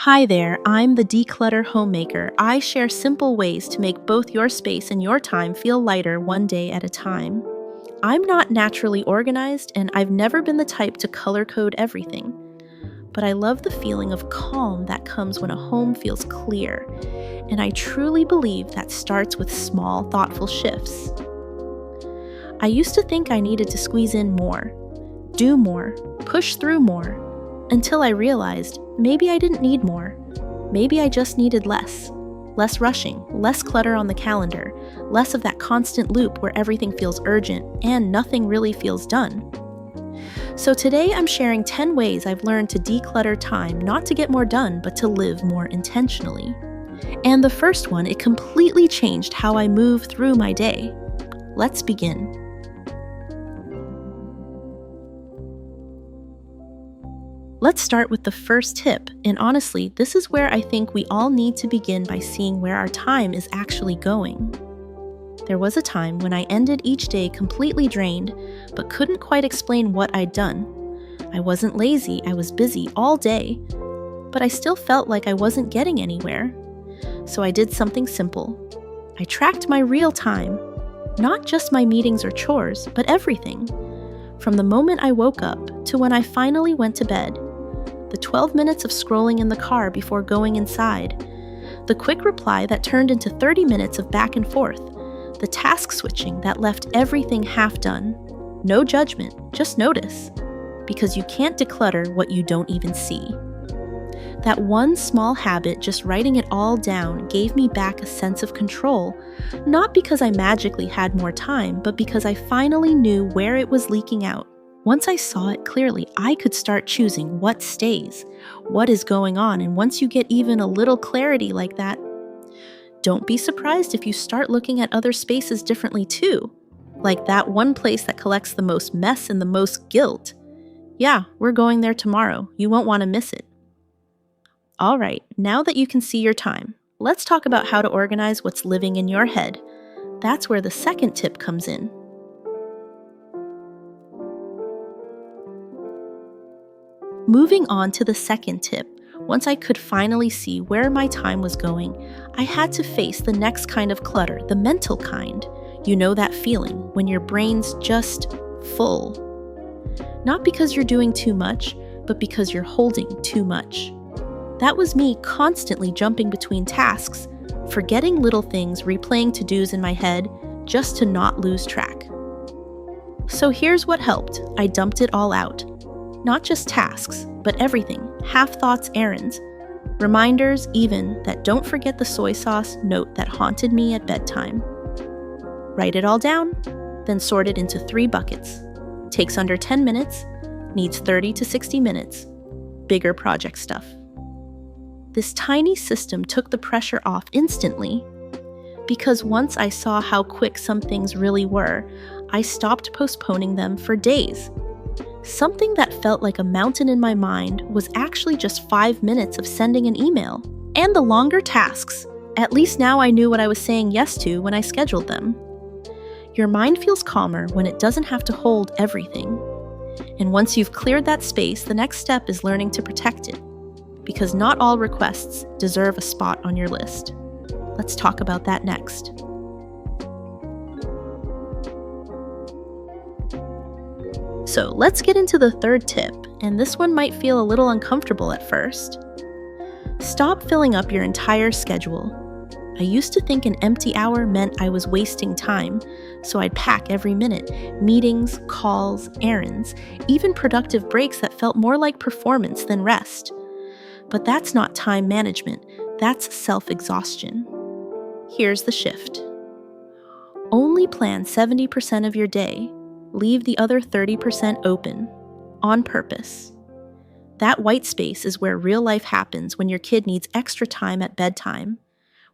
Hi there, I'm the Declutter Homemaker. I share simple ways to make both your space and your time feel lighter one day at a time. I'm not naturally organized, and I've never been the type to color code everything. But I love the feeling of calm that comes when a home feels clear, and I truly believe that starts with small, thoughtful shifts. I used to think I needed to squeeze in more, do more, push through more, until I realized maybe I didn't need more. Maybe I just needed less. Less rushing, less clutter on the calendar, less of that constant loop where everything feels urgent and nothing really feels done. So today I'm sharing 10 ways I've learned to declutter time, not to get more done, but to live more intentionally. And the first one, it completely changed how I move through my day. Let's begin. Let's start with the first tip, and honestly, this is where I think we all need to begin by seeing where our time is actually going. There was a time when I ended each day completely drained, but couldn't quite explain what I'd done. I wasn't lazy, I was busy all day, but I still felt like I wasn't getting anywhere. So I did something simple. I tracked my real time, not just my meetings or chores, but everything. From the moment I woke up to when I finally went to bed. The 12 minutes of scrolling in the car before going inside, the quick reply that turned into 30 minutes of back and forth, the task switching that left everything half done. No judgment, just notice, because you can't declutter what you don't even see. That one small habit, just writing it all down, gave me back a sense of control, not because I magically had more time, but because I finally knew where it was leaking out. Once I saw it clearly, I could start choosing what stays, what is going on, and once you get even a little clarity like that, don't be surprised if you start looking at other spaces differently too, like that one place that collects the most mess and the most guilt. Yeah, we're going there tomorrow. You won't want to miss it. All right, now that you can see your time, let's talk about how to organize what's living in your head. That's where the second tip comes in. Moving on to the second tip, once I could finally see where my time was going, I had to face the next kind of clutter, the mental kind. You know that feeling when your brain's just full. Not because you're doing too much, but because you're holding too much. That was me constantly jumping between tasks, forgetting little things, replaying to-dos in my head, just to not lose track. So here's what helped. I dumped it all out. Not just tasks, but everything, half-thoughts, errands, reminders even that don't forget the soy sauce note that haunted me at bedtime. Write it all down, then sort it into 3 buckets. Takes under 10 minutes, needs 30 to 60 minutes, bigger project stuff. This tiny system took the pressure off instantly, because once I saw how quick some things really were, I stopped postponing them for days. Something that felt like a mountain in my mind was actually just 5 minutes of sending an email. And the longer tasks, at least now I knew what I was saying yes to when I scheduled them. Your mind feels calmer when it doesn't have to hold everything. And once you've cleared that space, the next step is learning to protect it. Because not all requests deserve a spot on your list. Let's talk about that next. So let's get into the third tip, and this one might feel a little uncomfortable at first. Stop filling up your entire schedule. I used to think an empty hour meant I was wasting time, so I'd pack every minute. Meetings, calls, errands, even productive breaks that felt more like performance than rest. But that's not time management, that's self-exhaustion. Here's the shift. Only plan 70% of your day. Leave the other 30% open, on purpose. That white space is where real life happens when your kid needs extra time at bedtime,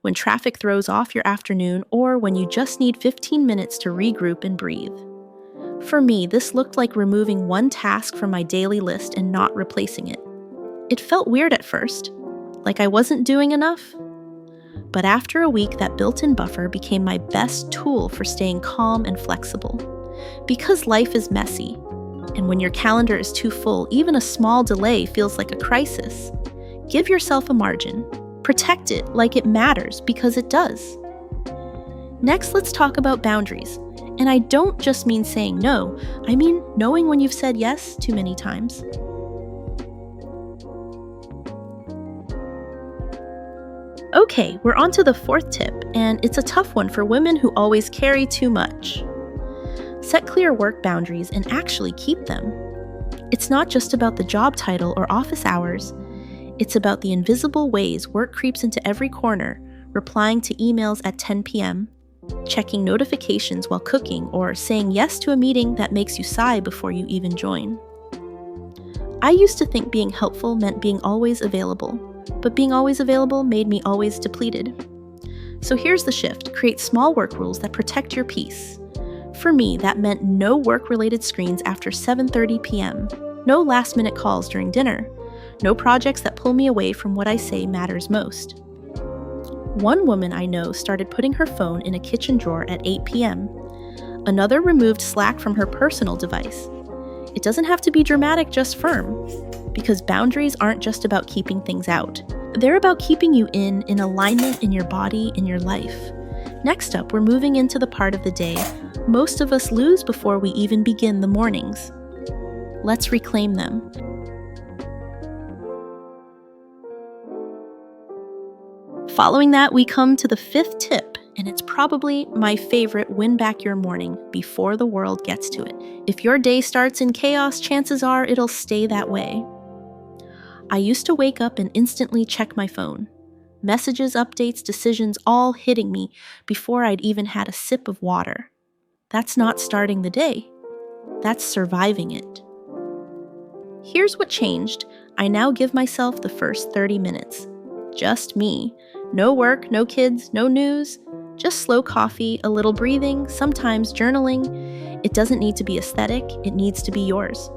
when traffic throws off your afternoon, or when you just need 15 minutes to regroup and breathe. For me, this looked like removing one task from my daily list and not replacing it. It felt weird at first, like I wasn't doing enough. But after a week, that built-in buffer became my best tool for staying calm and flexible. Because life is messy, and when your calendar is too full, even a small delay feels like a crisis. Give yourself a margin. Protect it like it matters because it does. Next, let's talk about boundaries. And I don't just mean saying no, I mean knowing when you've said yes too many times. Okay, we're on to the fourth tip, and it's a tough one for women who always carry too much. Set clear work boundaries and actually keep them. It's not just about the job title or office hours. It's about the invisible ways work creeps into every corner, replying to emails at 10 p.m., checking notifications while cooking, or saying yes to a meeting that makes you sigh before you even join. I used to think being helpful meant being always available, but being always available made me always depleted. So here's the shift: create small work rules that protect your peace. For me, that meant no work-related screens after 7:30 p.m., no last-minute calls during dinner, no projects that pull me away from what I say matters most. One woman I know started putting her phone in a kitchen drawer at 8 p.m. Another removed Slack from her personal device. It doesn't have to be dramatic, just firm. Because boundaries aren't just about keeping things out. They're about keeping you in alignment in your body, in your life. Next up, we're moving into the part of the day most of us lose before we even begin the mornings. Let's reclaim them. Following that, we come to the fifth tip, and it's probably my favorite: win back your morning before the world gets to it. If your day starts in chaos, chances are it'll stay that way. I used to wake up and instantly check my phone. Messages, updates, decisions all hitting me before I'd even had a sip of water. That's not starting the day. That's surviving it. Here's what changed. I now give myself the first 30 minutes. Just me. No work, no kids, no news. Just slow coffee, a little breathing, sometimes journaling. It doesn't need to be aesthetic, it needs to be yours.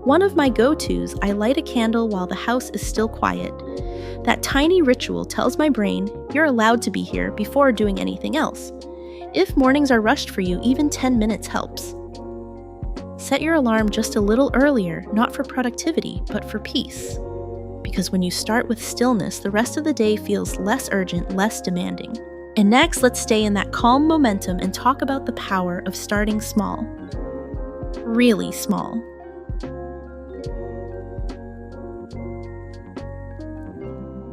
One of my go-tos, I light a candle while the house is still quiet. That tiny ritual tells my brain you're allowed to be here before doing anything else. If mornings are rushed for you, even 10 minutes helps. Set your alarm just a little earlier, not for productivity, but for peace. Because when you start with stillness, the rest of the day feels less urgent, less demanding. And next, let's stay in that calm momentum and talk about the power of starting small. Really small.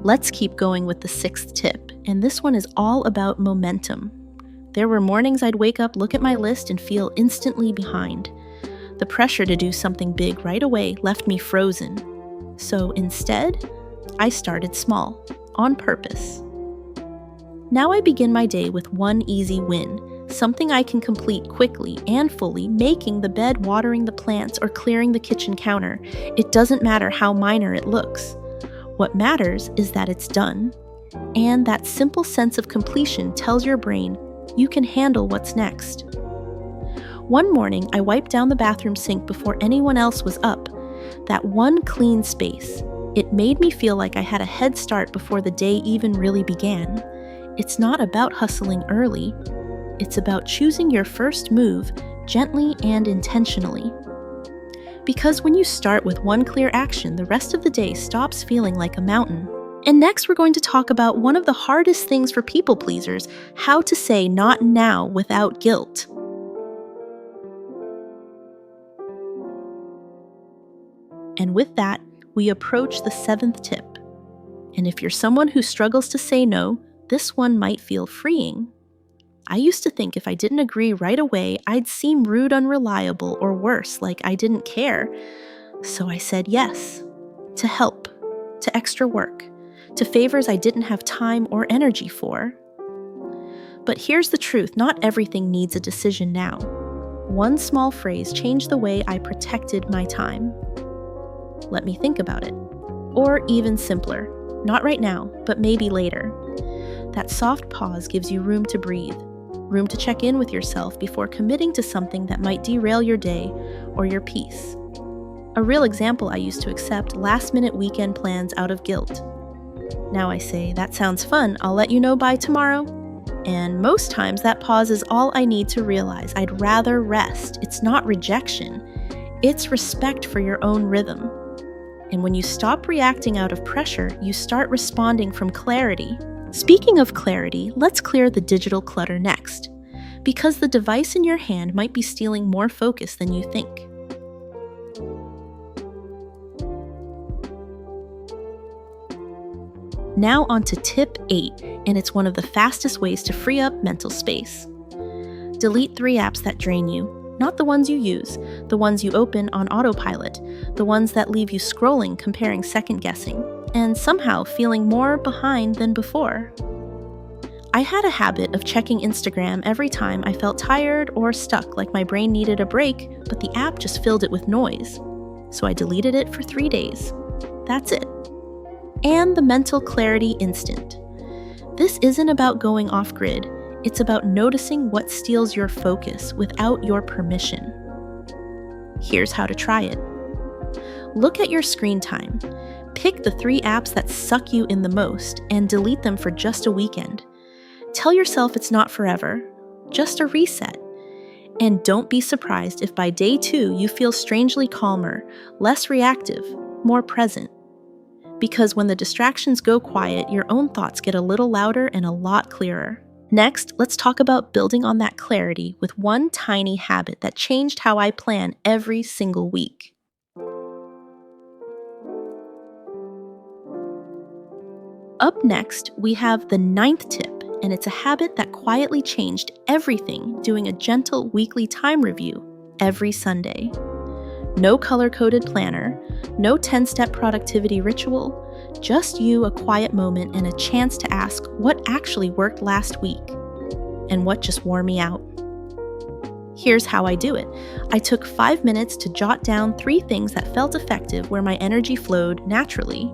Let's keep going with the sixth tip, and this one is all about momentum. There were mornings I'd wake up, look at my list, and feel instantly behind. The pressure to do something big right away left me frozen. So instead, I started small, on purpose. Now I begin my day with one easy win, something I can complete quickly and fully: making the bed, watering the plants, or clearing the kitchen counter. It doesn't matter how minor it looks. What matters is that it's done. And that simple sense of completion tells your brain you can handle what's next. One morning, I wiped down the bathroom sink before anyone else was up. That one clean space. It made me feel like I had a head start before the day even really began. It's not about hustling early. It's about choosing your first move gently and intentionally. Because when you start with one clear action, the rest of the day stops feeling like a mountain. And next, we're going to talk about one of the hardest things for people pleasers: how to say not now without guilt. And with that, we approach the seventh tip. And if you're someone who struggles to say no, this one might feel freeing. I used to think if I didn't agree right away, I'd seem rude, unreliable, or worse, like I didn't care. So I said yes. To help, to extra work, to favors I didn't have time or energy for. But here's the truth: not everything needs a decision now. One small phrase changed the way I protected my time. Let me think about it. Or even simpler, not right now, but maybe later. That soft pause gives you room to breathe, room to check in with yourself before committing to something that might derail your day or your peace. A real example: I used to accept last-minute weekend plans out of guilt. Now I say, that sounds fun, I'll let you know by tomorrow. And most times that pause is all I need to realize I'd rather rest. It's not rejection. It's respect for your own rhythm. And when you stop reacting out of pressure, you start responding from clarity. Speaking of clarity, let's clear the digital clutter next, because the device in your hand might be stealing more focus than you think. Now on to tip 8, and it's one of the fastest ways to free up mental space. Delete 3 apps that drain you. Not the ones you use, the ones you open on autopilot, the ones that leave you scrolling, comparing, second-guessing, and somehow feeling more behind than before. I had a habit of checking Instagram every time I felt tired or stuck, like my brain needed a break, but the app just filled it with noise. So I deleted it for 3 days. That's it. And the mental clarity instant. This isn't about going off-grid. It's about noticing what steals your focus without your permission. Here's how to try it. Look at your screen time. Pick the 3 apps that suck you in the most and delete them for just a weekend. Tell yourself it's not forever, just a reset. And don't be surprised if by day 2 you feel strangely calmer, less reactive, more present. Because when the distractions go quiet, your own thoughts get a little louder and a lot clearer. Next, let's talk about building on that clarity with one tiny habit that changed how I plan every single week. Up next, we have the 9th tip, and it's a habit that quietly changed everything, doing a gentle weekly time review every Sunday. No color-coded planner, no 10-step productivity ritual, just you, a quiet moment, and a chance to ask what actually worked last week and what just wore me out. Here's how I do it. I took 5 minutes to jot down 3 things that felt effective where my energy flowed naturally.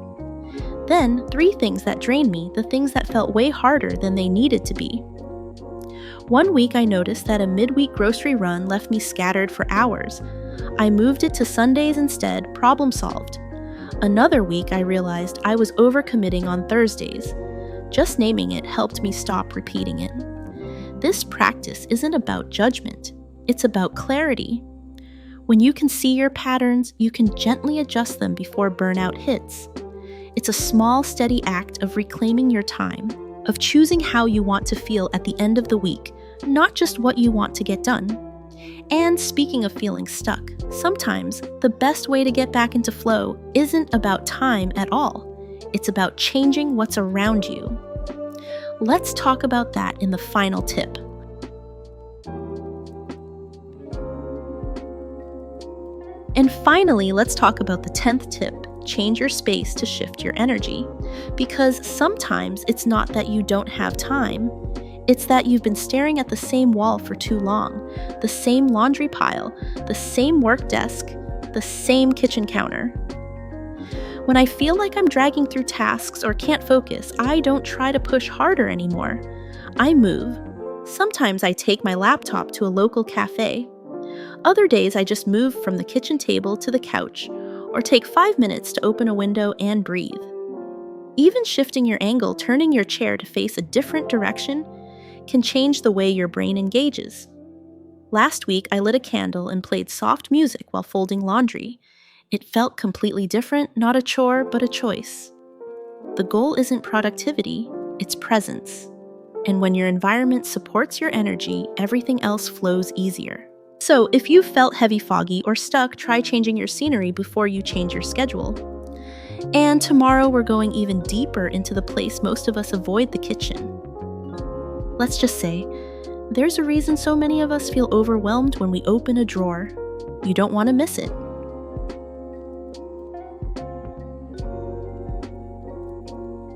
Then 3 things that drained me, the things that felt way harder than they needed to be. One week I noticed that a midweek grocery run left me scattered for hours. I moved it to Sundays instead, problem solved. Another week I realized I was overcommitting on Thursdays. Just naming it helped me stop repeating it. This practice isn't about judgment, it's about clarity. When you can see your patterns, you can gently adjust them before burnout hits. It's a small, steady act of reclaiming your time, of choosing how you want to feel at the end of the week, not just what you want to get done. And speaking of feeling stuck, sometimes the best way to get back into flow isn't about time at all. It's about changing what's around you. Let's talk about that in the final tip. And finally, let's talk about the 10th tip. Change your space to shift your energy. Because sometimes it's not that you don't have time, it's that you've been staring at the same wall for too long, the same laundry pile, the same work desk, the same kitchen counter. When I feel like I'm dragging through tasks or can't focus, I don't try to push harder anymore. I move. Sometimes I take my laptop to a local cafe. Other days I just move from the kitchen table to the couch, or take 5 minutes to open a window and breathe. Even shifting your angle, turning your chair to face a different direction, can change the way your brain engages. Last week, I lit a candle and played soft music while folding laundry. It felt completely different, not a chore, but a choice. The goal isn't productivity, it's presence. And when your environment supports your energy, everything else flows easier. So if you felt heavy, foggy, or stuck, try changing your scenery before you change your schedule. And tomorrow we're going even deeper into the place most of us avoid, the kitchen. Let's just say, there's a reason so many of us feel overwhelmed when we open a drawer. You don't want to miss it.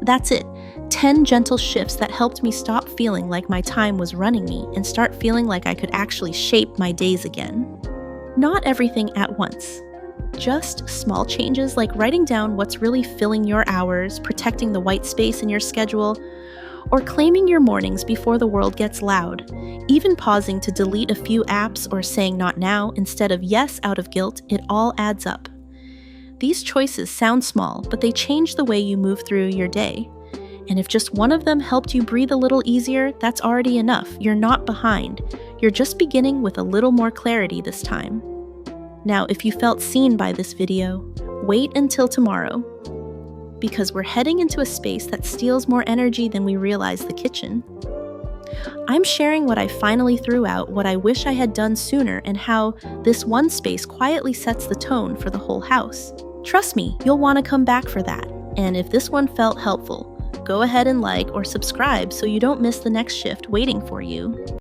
That's it. 10 gentle shifts that helped me stop feeling like my time was running me and start feeling like I could actually shape my days again. Not everything at once. Just small changes like writing down what's really filling your hours, protecting the white space in your schedule, or claiming your mornings before the world gets loud. Even pausing to delete a few apps or saying not now instead of yes out of guilt, it all adds up. These choices sound small, but they change the way you move through your day. And if just one of them helped you breathe a little easier, that's already enough. You're not behind. You're just beginning with a little more clarity this time. Now, if you felt seen by this video, Wait until tomorrow, because we're heading into a space that steals more energy than we realize the kitchen. I'm sharing what I finally threw out, what I wish I had done sooner, and how this one space quietly sets the tone for the whole house. Trust me, you'll want to come back for that. And if this one felt helpful, go ahead and like or subscribe so you don't miss the next shift waiting for you.